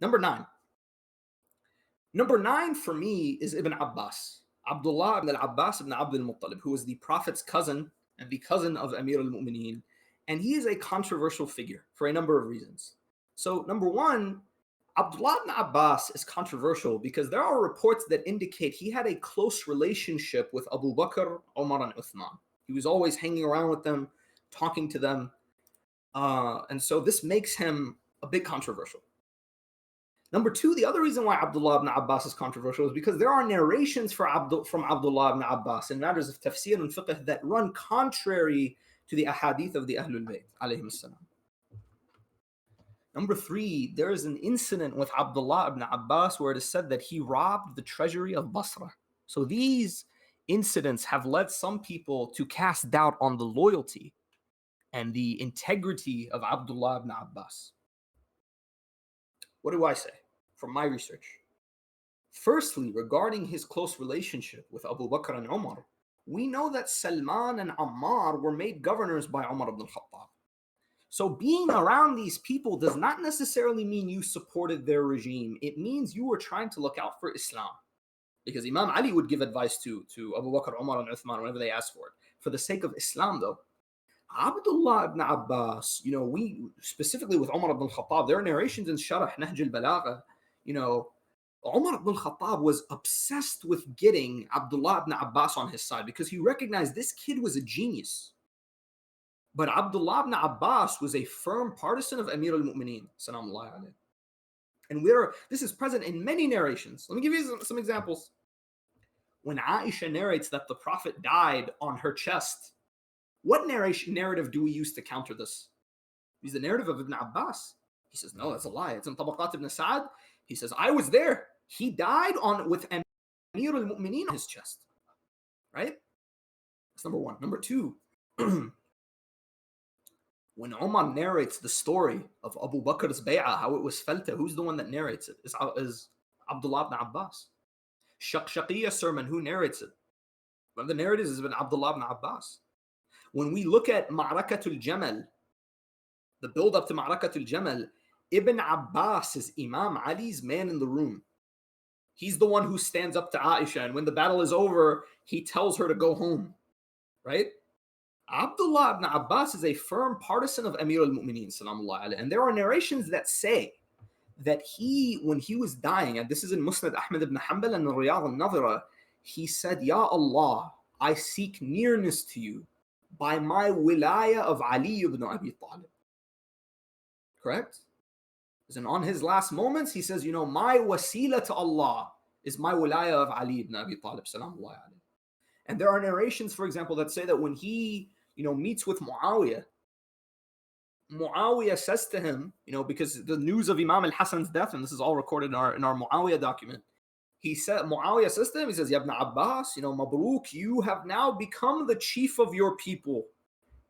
Number nine. Number nine for me is Ibn Abbas. Abdullah ibn Abbas ibn Abdul Muttalib, who is the Prophet's cousin and the cousin of Amir al-Mu'mineen. And he is a controversial figure for a number of reasons. So, number one, Abdullah ibn Abbas is controversial because there are reports that indicate he had a close relationship with Abu Bakr, Umar, and Uthman. He was always hanging around with them, talking to them. And so this makes him a bit controversial. Number two, the other reason why Abdullah ibn Abbas is controversial is because there are narrations from Abdullah ibn Abbas in matters of tafsir and fiqh that run contrary to the ahadith of the Ahlul Bayt, alayhim salam. Number three, there is an incident with Abdullah ibn Abbas where it is said that he robbed the treasury of Basra. So these incidents have led some people to cast doubt on the loyalty and the integrity of Abdullah ibn Abbas. What do I say from my research? Firstly, regarding his close relationship with Abu Bakr and Umar, we know that Salman and Ammar were made governors by Umar ibn al-Khattab. So being around these people does not necessarily mean you supported their regime. It means you were trying to look out for Islam. Because Imam Ali would give advice to Abu Bakr, Umar, and Uthman whenever they asked for it. For the sake of Islam, though, Abdullah ibn Abbas, we specifically with Umar ibn al-Khattab, there are narrations in Sharh Nahj al-Balagha, Umar ibn al-Khattab was obsessed with getting Abdullah ibn Abbas on his side because he recognized this kid was a genius. But Abdullah ibn Abbas was a firm partisan of Amir al-Mu'mineen, salamullahi alayhi. And this is present in many narrations. Let me give you some examples. When Aisha narrates that the Prophet died on her chest, what narrative do we use to counter this? Use the narrative of Ibn Abbas. He says, no, that's a lie. It's in Tabaqat ibn Sa'ad. He says, I was there. He died with Amir al-Mu'mineen on his chest. Right? That's number one. Number two, when Umar narrates the story of Abu Bakr's bay'ah, how it was felt, who's the one that narrates it? Is Abdullah ibn Abbas. Shaqshaqiyya sermon, who narrates it? One of the narrators is Ibn Abdullah ibn Abbas. When we look at Ma'rakatul Jamal, the build-up to Ma'rakatul Jamal, Ibn Abbas is Imam Ali's man in the room. He's the one who stands up to Aisha, and when the battle is over, he tells her to go home, right? Abdullah ibn Abbas is a firm partisan of Amir al-Mu'mineen, salamullah alayhi. And there are narrations that say that when he was dying, and this is in Musnad Ahmad ibn Hanbal and Riyadh al-Nadhira, he said, Ya Allah, I seek nearness to you by my wilayah of Ali ibn Abi Talib. Correct? And on his last moments, he says, my wasila to Allah is my wilayah of Ali ibn Abi Talib, salamullah alayhi. And there are narrations, for example, that say that when he, meets with Muawiyah says to him, because the news of Imam al-Hasan's death, and this is all recorded in our Muawiyah document, Muawiyah says to him, he says, Ya Ibn Abbas, Mabruk, you have now become the chief of your people.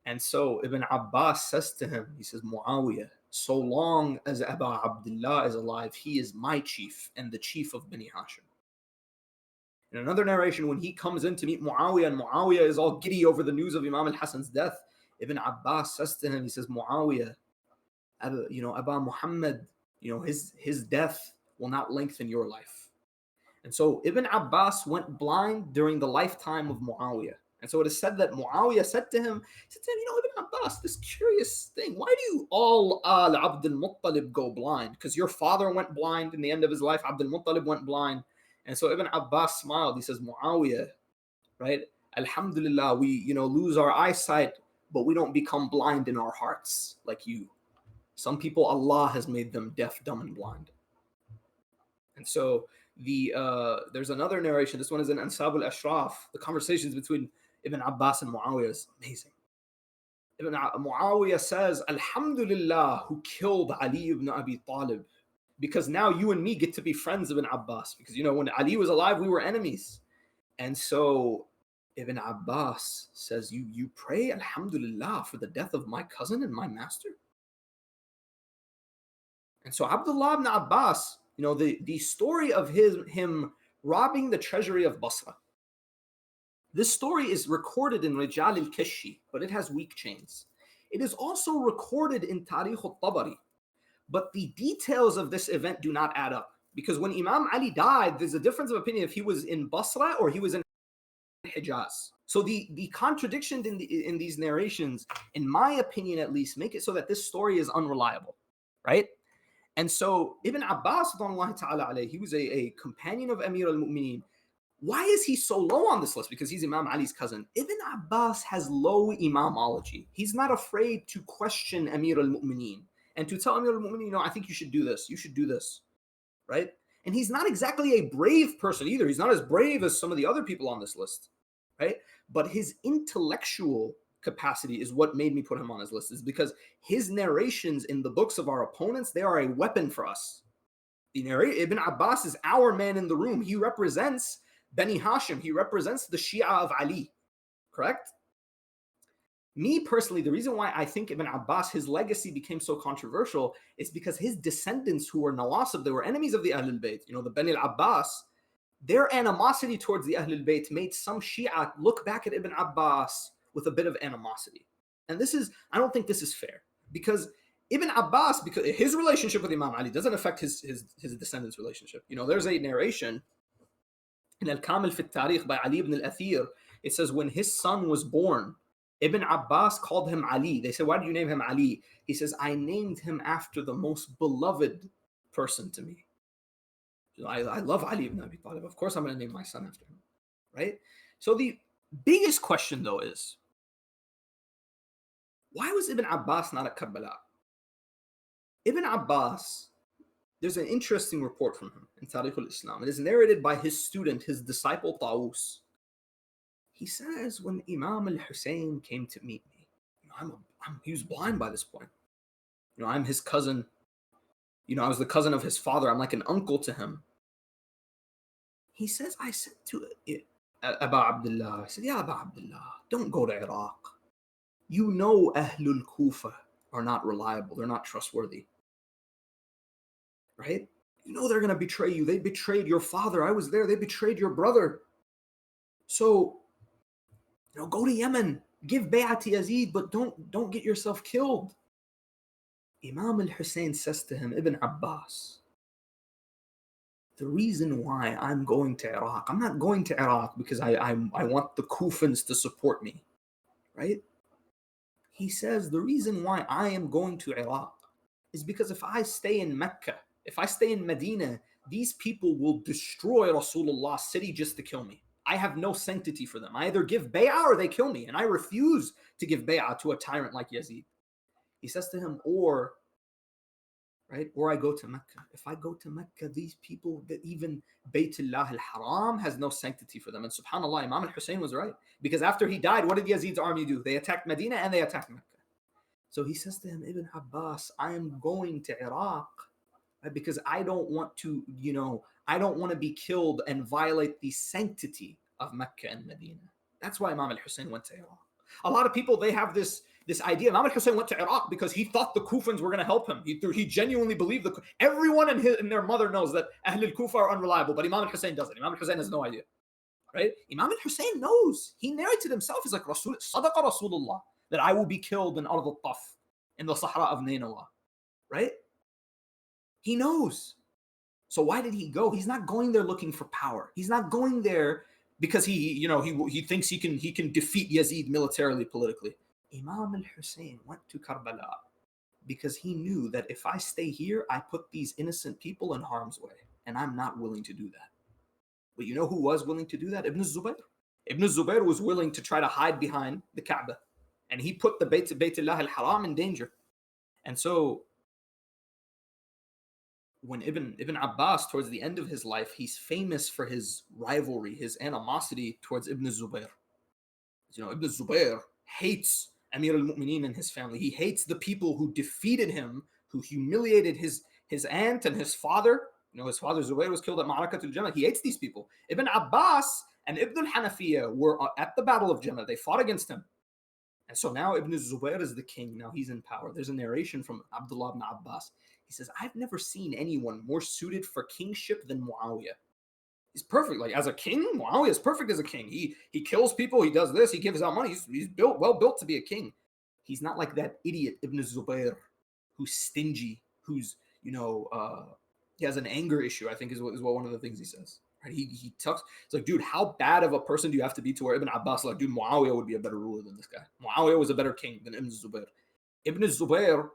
And so Ibn Abbas says to him, he says, Muawiyah, so long as Abu Abdullah is alive, he is my chief and the chief of Bani Hashim. In another narration, when he comes in to meet Muawiyah, and Muawiyah is all giddy over the news of Imam al-Hasan's death, Ibn Abbas says to him, he says, Muawiyah, Aba Muhammad, his death will not lengthen your life. And so Ibn Abbas went blind during the lifetime of Muawiyah. And so it is said that Muawiyah said to him, Ibn Abbas, this curious thing, why do you all Abdul Muttalib go blind? Because your father went blind in the end of his life, Abdul Muttalib went blind. And so Ibn Abbas smiled. He says, Muawiyah, right? Alhamdulillah, we, lose our eyesight, but we don't become blind in our hearts like you. Some people, Allah has made them deaf, dumb, and blind. And so there's another narration. This one is in Ansab al-Ashraf. The conversations between Ibn Abbas and Muawiyah is amazing. Muawiyah says, Alhamdulillah, who killed Ali ibn Abi Talib. Because now you and me get to be friends of Ibn Abbas. Because, when Ali was alive, we were enemies. And so Ibn Abbas says, you pray, Alhamdulillah, for the death of my cousin and my master? And so Abdullah ibn Abbas, the story of him robbing the treasury of Basra, this story is recorded in Rijal al-Kishi, but it has weak chains. It is also recorded in Tarikh al-Tabari. But the details of this event do not add up. Because when Imam Ali died, there's a difference of opinion if he was in Basra or he was in Hijaz. So the contradictions in these narrations, in my opinion at least, make it so that this story is unreliable, right? And so Ibn Abbas, he was a companion of Amir al-Mu'mineen. Why is he so low on this list? Because he's Imam Ali's cousin. Ibn Abbas has low imamology. He's not afraid to question Amir al-Mu'mineen and to tell Amir al-Mu'mineen, I think you should do this. You should do this, right? And he's not exactly a brave person either. He's not as brave as some of the other people on this list, right? But his intellectual capacity is what made me put him on his list, is because his narrations in the books of our opponents, they are a weapon for us. Ibn Abbas is our man in the room. He represents Bani Hashim. He represents the Shia of Ali, correct? Me personally, the reason why I think Ibn Abbas, his legacy became so controversial is because his descendants who were Nawasib, they were enemies of the Ahlul Bayt, the Bani al-Abbas, their animosity towards the Ahlul Bayt made some Shia look back at Ibn Abbas with a bit of animosity. And I don't think this is fair, because Ibn Abbas, because his relationship with Imam Ali doesn't affect his descendants' relationship. There's a narration in Al-Kamil fi al-Tarikh by Ali ibn al-Athir. It says when his son was born, Ibn Abbas called him Ali. They said, why did you name him Ali? He says, I named him after the most beloved person to me. I love Ali ibn Abi Talib. Of course I'm going to name my son after him, right? So the biggest question, though, is why was Ibn Abbas not at Karbala? Ibn Abbas, there's an interesting report from him in Tarikh al-Islam. It is narrated by his student, his disciple Tawus. He says, when Imam al-Hussein came to meet me, he was blind by this point. I'm his cousin. I was the cousin of his father. I'm like an uncle to him. He says, I said to Abu Abdullah, I said, Ya Abu Abdullah, don't go to Iraq. Ahlul Kufa are not reliable. They're not trustworthy. Right? They're going to betray you. They betrayed your father. I was there. They betrayed your brother. So, go to Yemen. Give bay'ah to Yazid, but don't get yourself killed. Imam al-Hussein says to him, Ibn Abbas, the reason why I'm going to Iraq, I'm not going to Iraq because I want the Kufans to support me, right? He says, the reason why I am going to Iraq is because if I stay in Mecca, if I stay in Medina, these people will destroy Rasulullah's city just to kill me. I have no sanctity for them. I either give bay'ah or they kill me, and I refuse to give bay'ah to a tyrant like Yazid. He says to him, or I go to Mecca. If I go to Mecca, these people, that even Baytullah al-Haram has no sanctity for them. And subhanAllah, Imam al-Hussein was right. Because after he died, what did Yazid's army do? They attacked Medina and they attacked Mecca. So he says to him, Ibn Abbas, I am going to Iraq because I don't want to, I don't want to be killed and violate the sanctity of Mecca and Medina. That's why Imam al-Hussein went to Iraq. A lot of people, they have this idea. Imam al-Hussein went to Iraq because he thought the Kufans were going to help him. He genuinely believed everyone and their mother knows that Ahl al-Kufa are unreliable, but Imam al-Hussein doesn't. Imam al-Hussein has no idea, right? Imam al-Hussein knows. He narrated himself. He's like, Sadaqa Rasulullah, that I will be killed in Ard al-Taf, in the Sahara of Nainawa, right? He knows. So why did he go? He's not going there looking for power. He's not going there because he thinks he can defeat Yazid militarily, politically. Imam al-Hussein went to Karbala because he knew that if I stay here, I put these innocent people in harm's way, and I'm not willing to do that. But you know who was willing to do that? Ibn Zubayr. Ibn Zubayr was willing to try to hide behind the Kaaba, and he put the Baytullah al-Haram in danger. And so when Ibn Abbas, towards the end of his life, he's famous for his rivalry, his animosity towards Ibn Zubayr. Ibn Zubayr hates Amir al-Mu'mineen and his family. He hates the people who defeated him, who humiliated his aunt and his father. His father Zubayr was killed at Ma'arakatul Jamal. He hates these people. Ibn Abbas and Ibn al-Hanafiya were at the Battle of Jamal. They fought against him. And so now Ibn Zubayr is the king. Now he's in power. There's a narration from Abdallah Ibn Abbas. He says, I've never seen anyone more suited for kingship than Muawiyah. He's perfect. Like, as a king, Muawiyah is perfect as a king. He kills people. He does this. He gives out money. He's well built to be a king. He's not like that idiot Ibn Zubayr, who's stingy, who's, he has an anger issue, I think is what one of the things he says. Right? He talks, it's like, dude, how bad of a person do you have to be to where Ibn Abbas, like, dude, Muawiyah would be a better ruler than this guy. Muawiyah was a better king than Ibn Zubayr. Ibn Zubayr,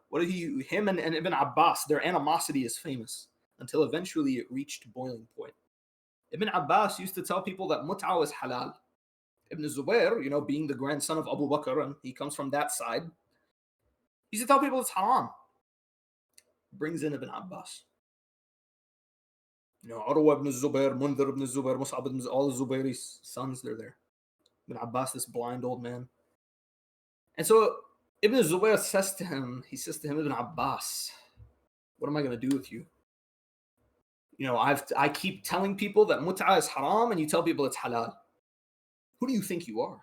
him and Ibn Abbas, their animosity is famous until eventually it reached boiling point. Ibn Abbas used to tell people that mut'a was halal. Ibn Zubayr, being the grandson of Abu Bakr, and he comes from that side, he used to tell people it's haram. Brings in Ibn Abbas. Urwa ibn Zubayr, Mundhir ibn Zubayr, Mus'ab ibn Zubayr, all the Zubayri's sons, they're there. Ibn Abbas, this blind old man. And so Ibn Zubayr says to him, Ibn Abbas, what am I going to do with you? I keep telling people that mut'a is haram, and you tell people it's halal. Who do you think you are?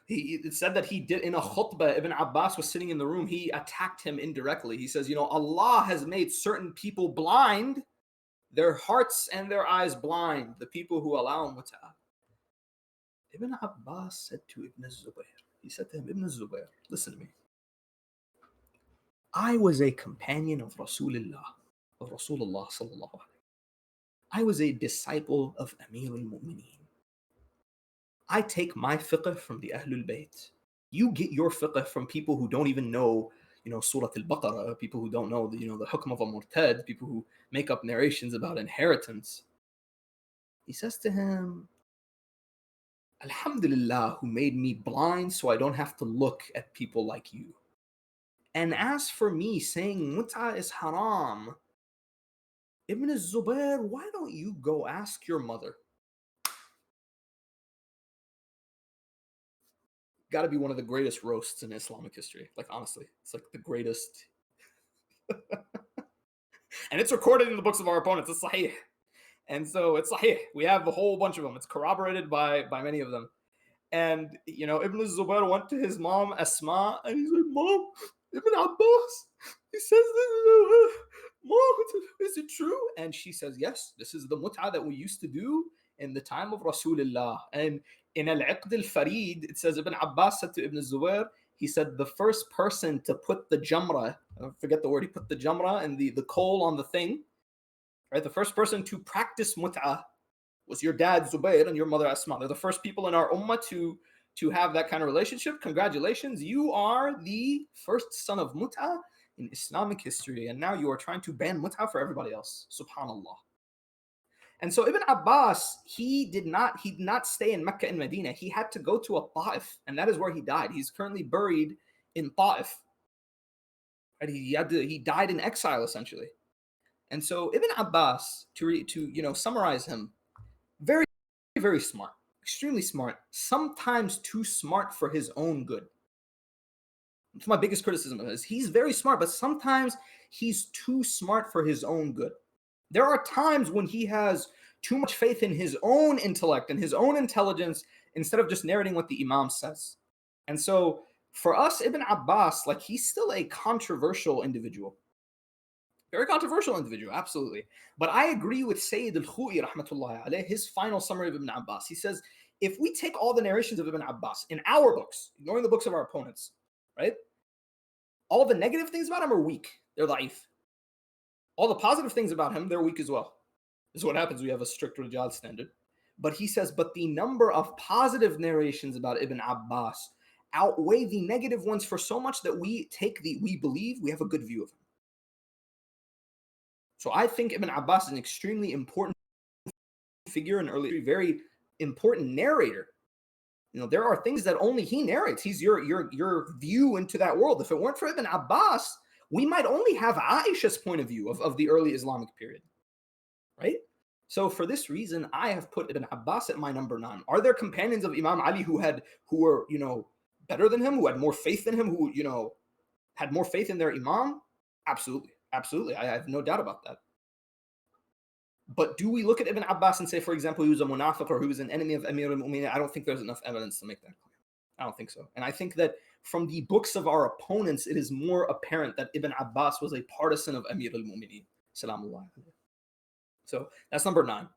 It said that he did in a khutbah. Ibn Abbas was sitting in the room. He attacked him indirectly. He says, Allah has made certain people blind, their hearts and their eyes blind, the people who allow mut'a. Ibn Abbas said to Ibn Zubayr, he said to him, Ibn Zubayr, listen to me. I was a companion of Rasulullah sallallahu alaihi wasallam. I was a disciple of Amir al-Mu'mineen. I take my fiqh from the Ahlul Bayt. You get your fiqh from people who don't even know, Surah Al-Baqarah, people who don't know the hukm of a murtad, people who make up narrations about inheritance. He says to him, Alhamdulillah, who made me blind so I don't have to look at people like you. And as for me saying mut'a is haram, Ibn Zubayr, why don't you go ask your mother? Got to be one of the greatest roasts in Islamic history. Like, honestly, it's like the greatest. And it's recorded in the books of our opponents. It's sahih. And so it's sahih. We have a whole bunch of them. It's corroborated by many of them. And, Ibn Zubayr went to his mom, Asma, and he's like, Mom, Ibn Abbas, he says this. Mom, is it true? And she says, yes, this is the mut'a that we used to do in the time of Rasulullah. And in Al-Iqd al-Farid, it says Ibn Abbas said to Ibn Zubayr, he said the first person to put the jamra, I forget the word, he put the jamra and the coal on the thing, right? The first person to practice mut'a was your dad Zubayr and your mother Asma. They're the first people in our ummah to have that kind of relationship. Congratulations, you are the first son of mut'a in Islamic history, and now you are trying to ban mut'a for everybody else. Subhanallah. And so Ibn Abbas, he did not stay in Mecca and Medina. He had to go to a Ta'if, and that is where he died. He's currently buried in Ta'if. Right? He died in exile, essentially. And so Ibn Abbas, to summarize him, very, very smart, extremely smart, sometimes too smart for his own good. That's my biggest criticism of his. He's very smart, but sometimes he's too smart for his own good. There are times when he has too much faith in his own intellect and his own intelligence instead of just narrating what the Imam says. And so for us, Ibn Abbas, like, he's still a controversial individual. Very controversial individual, absolutely. But I agree with Sayyid al-Khu'i, rahmatullahi alayh, his final summary of Ibn Abbas. He says, if we take all the narrations of Ibn Abbas in our books, ignoring the books of our opponents, right? All the negative things about him are weak. They're da'if. All the positive things about him, they're weak as well. This is what happens. We have a strict Rijal standard. But he says, but the number of positive narrations about Ibn Abbas outweigh the negative ones for so much that we believe we have a good view of him. So I think Ibn Abbas is an extremely important figure and early, very important narrator. There are things that only he narrates. He's your view into that world. If it weren't for Ibn Abbas, we might only have Aisha's point of view of the early Islamic period, right? So for this reason, I have put Ibn Abbas at my number 9. Are there companions of Imam Ali who were better than him, who had more faith than him, who had more faith in their Imam? Absolutely, absolutely. I have no doubt about that. But do we look at Ibn Abbas and say, for example, he was a munafiq or he was an enemy of Amir al-Mu'mineen? I don't think there's enough evidence to make that claim. I don't think so. And I think that from the books of our opponents, it is more apparent that Ibn Abbas was a partisan of Amir al-Mu'mineen. Salamullah. So that's number 9.